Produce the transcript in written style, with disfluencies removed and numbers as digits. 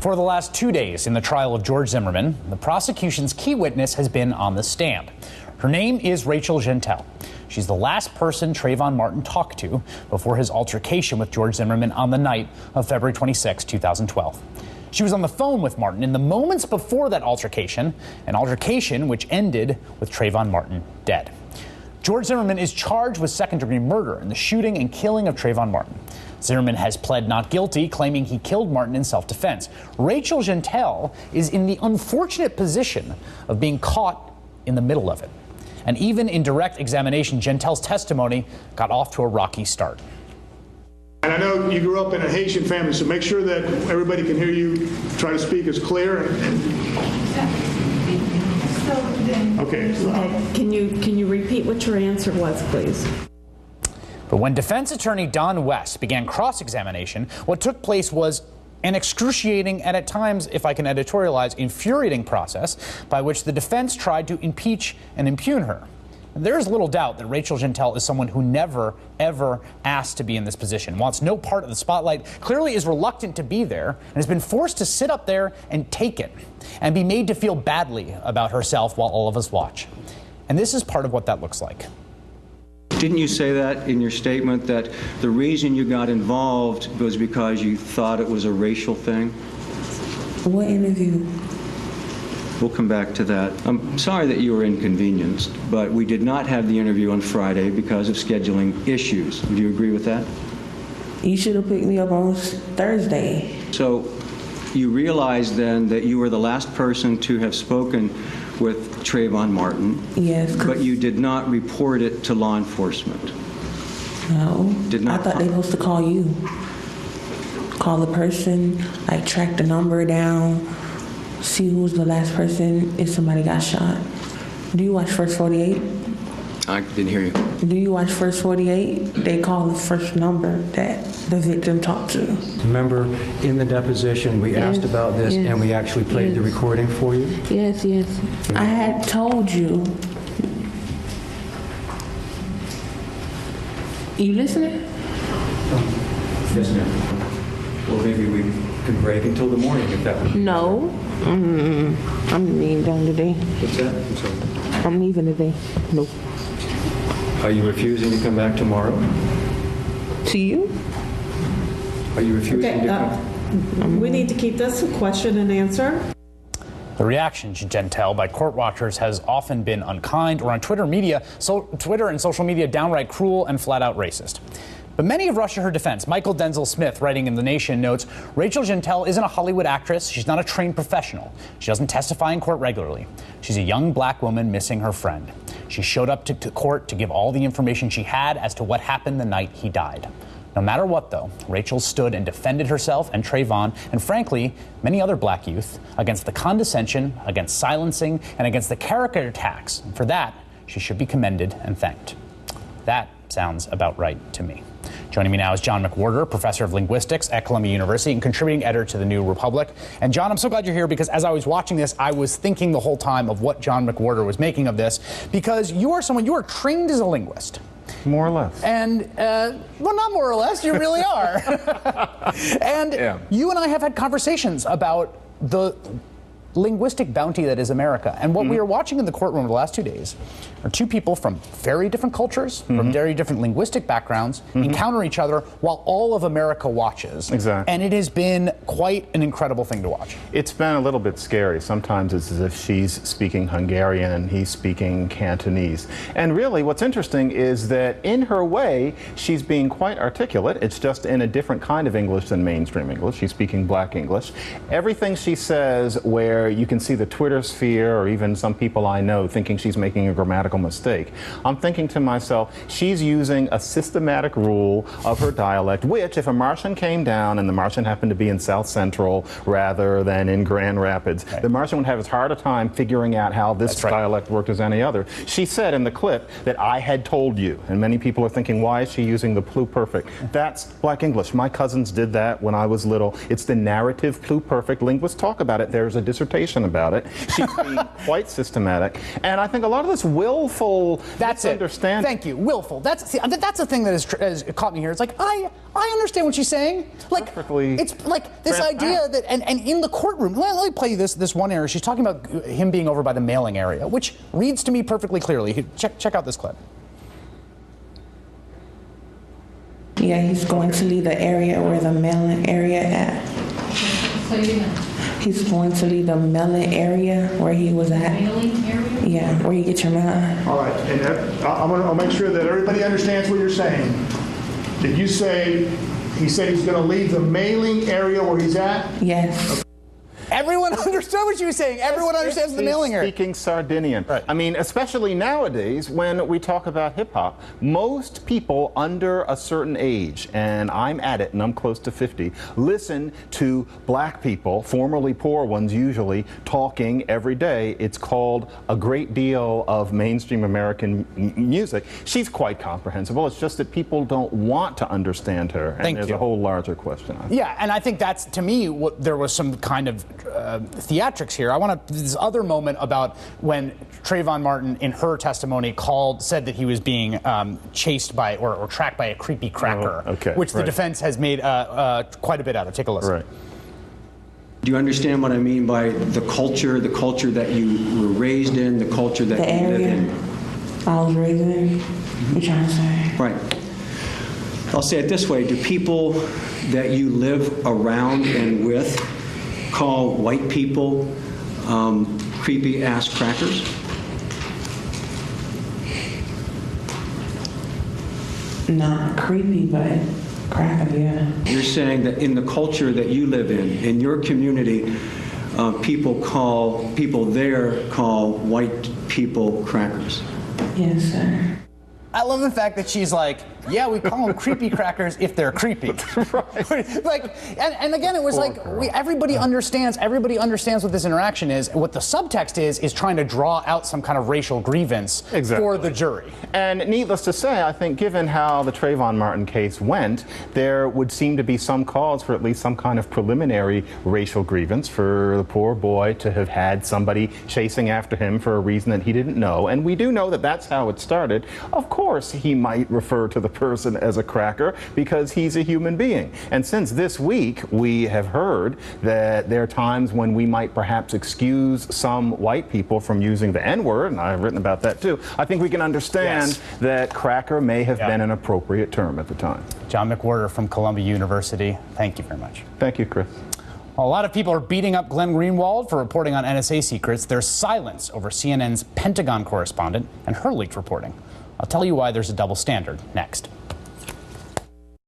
For the last 2 days in the trial of George Zimmerman, the prosecution's key witness has been on the stand. Her name is Rachel Jeantel. She's the last person Trayvon Martin talked to before his altercation with George Zimmerman on the night of February 26, 2012. She was on the phone with Martin in the moments before that altercation, an altercation which ended with Trayvon Martin dead. George Zimmerman is charged with second-degree murder in the shooting and killing of Trayvon Martin. Zimmerman has pled not guilty, claiming he killed Martin in self-defense. Rachel Jeantel is in the unfortunate position of being caught in the middle of it. And even in direct examination, Jeantel's testimony got off to a rocky start. And I know you grew up in a Haitian family, so make sure that everybody can hear you. Try to speak as clear. Okay. Can you repeat what your answer was, please? But when defense attorney Don West began cross-examination, what took place was an excruciating and at times, if I can editorialize, infuriating process by which the defense tried to impeach and impugn her. And there is little doubt that Rachel Jeantel is someone who never, ever asked to be in this position, wants no part of the spotlight, clearly is reluctant to be there, and has been forced to sit up there and take it, and be made to feel badly about herself while all of us watch. And this is part of what that looks like. Didn't you say that in your statement, that the reason you got involved was because you thought it was a racial thing? What interview? We'll come back to that. I'm sorry that you were inconvenienced, but we did not have the interview on Friday because of scheduling issues. Do you agree with that? You should have picked me up on Thursday. So you realize then that you were the last person to have spoken with Trayvon Martin. Yes. But you did not report it to law enforcement. No. Did not. I thought they were supposed to call you. Call the person, like track the number down, see who was the last person if somebody got shot. Do you watch First 48? I didn't hear you. Do you watch First 48? They call the first number that the victim talked to. Remember, in the deposition, we asked about this, and we actually played the recording for you? Yes, yes. I had told you. You listening? Yes, ma'am. Or maybe we could break until the morning if that would be. No. I'm leaving down today. What's that? I'm sorry. I'm leaving today. Nope. Are you refusing to come back tomorrow? To you? Are you refusing to come? We need to keep this a question and answer. The reaction to Jeantel by court watchers has often been unkind, or on Twitter and social media downright cruel and flat-out racist. But many have rushed to her defense. Michael Denzel Smith, writing in The Nation, notes, Rachel Jeantel isn't a Hollywood actress. She's not a trained professional. She doesn't testify in court regularly. She's a young black woman missing her friend. She showed up to court to give all the information she had as to what happened the night he died. No matter what, though, Rachel stood and defended herself and Trayvon, and frankly, many other black youth, against the condescension, against silencing, and against the character attacks. And for that, she should be commended and thanked. That sounds about right to me. Joining me now is John McWhorter, professor of linguistics at Columbia University and contributing editor to the New Republic. And John, I'm so glad you're here because as I was watching this, I was thinking the whole time of what John McWhorter was making of this, because you are trained as a linguist. More or less. And, well, not more or less, you really are. And you and I have had conversations about the linguistic bounty that is America. And what we are watching in the courtroom the last 2 days are two people from very different cultures, from very different linguistic backgrounds, encounter each other while all of America watches. Exactly. And it has been quite an incredible thing to watch. It's been a little bit scary. Sometimes it's as if she's speaking Hungarian and he's speaking Cantonese. And really what's interesting is that in her way, she's being quite articulate. It's just in a different kind of English than mainstream English. She's speaking black English. Everything she says, where you can see the Twitter sphere or even some people I know thinking she's making a grammatical mistake, I'm thinking to myself, she's using a systematic rule of her dialect, which if a Martian came down and the Martian happened to be in South Central rather than in Grand Rapids, the Martian would have as hard a time figuring out how this dialect worked as any other. She said in the clip that I had told you, and many people are thinking, why is she using the pluperfect? That's black English. My cousins did that when I was little. It's the narrative pluperfect. Linguists talk about it. There's a dissertation dissertation about it. She's being quite systematic. And I think a lot of this willful misunderstanding. Thank you. Willful. That's the thing that has caught me here. It's like, I understand what she's saying. Like, perfectly it's like this idea that, and in the courtroom, let me play you this one area. She's talking about him being over by the mailing area, which reads to me perfectly clearly. Check out this clip. Yeah, he's going to leave the area where the mailing area at. He's going to leave the mailing area where he was at. Mailing area? Yeah, where you get your mail. All right, and I'll make sure that everybody understands what you're saying. Did you say he said he's going to leave the mailing area where he's at? Yes. Okay. Everyone understood what she was saying. Everyone understands the mailing area. Speaking Sardinian. Right. I mean, especially nowadays when we talk about hip hop, most people under a certain age, and I'm at it and I'm close to 50, listen to black people, formerly poor ones usually, talking every day. It's called a great deal of mainstream American music. She's quite comprehensible. It's just that people don't want to understand her. And there's a whole larger question. Yeah, and I think that's, to me, there was some kind of theatrics here. I want this other moment about when Trayvon Martin, in her testimony, said that he was being chased by or tracked by a creepy cracker, which the defense has made quite a bit out of. Take a listen. Right. Do you understand what I mean by the culture that you were raised in, the culture that you live in? I was raised in. What you trying to say? Right. I'll say it this way. Do people that you live around and with call white people creepy-ass crackers? Not creepy, but cracker, yeah. You're saying that in the culture that you live in your community, people there call white people crackers. Yes, sir. I love the fact that she's like, yeah, we call them creepy crackers if they're creepy. Right. Like, and again, it was like everybody understands what this interaction is. What the subtext is trying to draw out some kind of racial grievance for the jury. And needless to say, I think given how the Trayvon Martin case went, there would seem to be some cause for at least some kind of preliminary racial grievance for the poor boy to have had somebody chasing after him for a reason that he didn't know. And we do know that that's how it started. Of course, he might refer to the person as a cracker because he's a human being. And since this week, we have heard that there are times when we might perhaps excuse some white people from using the N-word, and I've written about that too. I think we can understand that cracker may have been an appropriate term at the time. John McWhorter from Columbia University, thank you very much. Thank you, Chris. A lot of people are beating up Glenn Greenwald for reporting on NSA secrets. There's silence over CNN's Pentagon correspondent and her leaked reporting. I'll tell you why there's a double standard next.